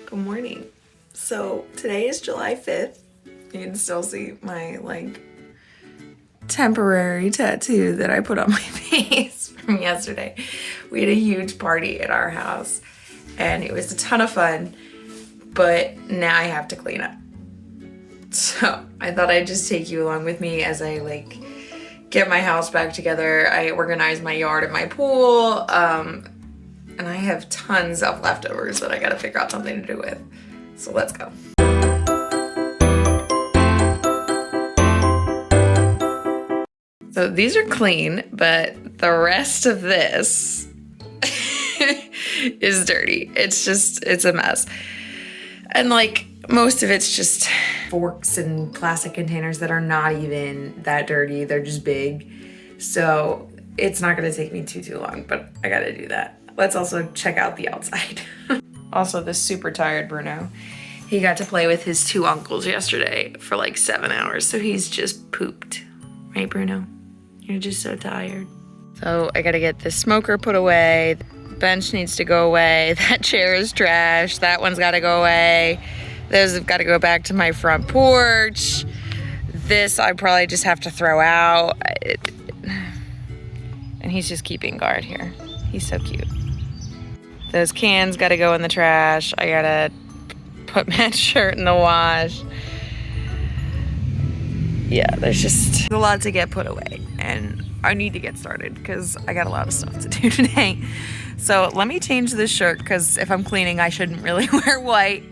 Good morning. So today is July 5th. You can still see my temporary tattoo that I put on my face from yesterday. We had a huge party at our house and it was a ton of fun, but now I have to clean up. So I thought I'd just take you along with me as I get my house back together. I organize my yard and my pool, and I have tons of leftovers that I gotta figure out something to do with. So let's go. So these are clean, but the rest of this is dirty. It's a mess. And most of it's just forks and plastic containers that are not even that dirty. They're just big. So it's not gonna take me too long, but I gotta do that. Let's also check out the outside. Also, this super tired Bruno. He got to play with his two uncles yesterday for 7 hours, so he's just pooped. Right, Bruno? You're just so tired. So I gotta get this smoker put away. The bench needs to go away. That chair is trash. That one's gotta go away. Those have gotta go back to my front porch. This I probably just have to throw out. And he's just keeping guard here. He's so cute. Those cans gotta go in the trash. I gotta put Matt's shirt in the wash. Yeah, there's a lot to get put away, and I need to get started because I got a lot of stuff to do today. So let me change this shirt because if I'm cleaning, I shouldn't really wear white,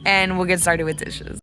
and we'll get started with dishes.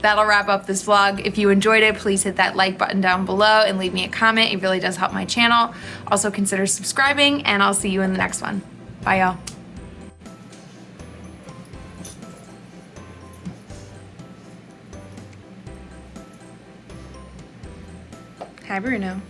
that'll wrap up this vlog. If you enjoyed it, please hit that like button down below and leave me a comment. It really does help my channel. Also consider subscribing, and I'll see you in the next one. Bye, y'all. Hi, Bruno.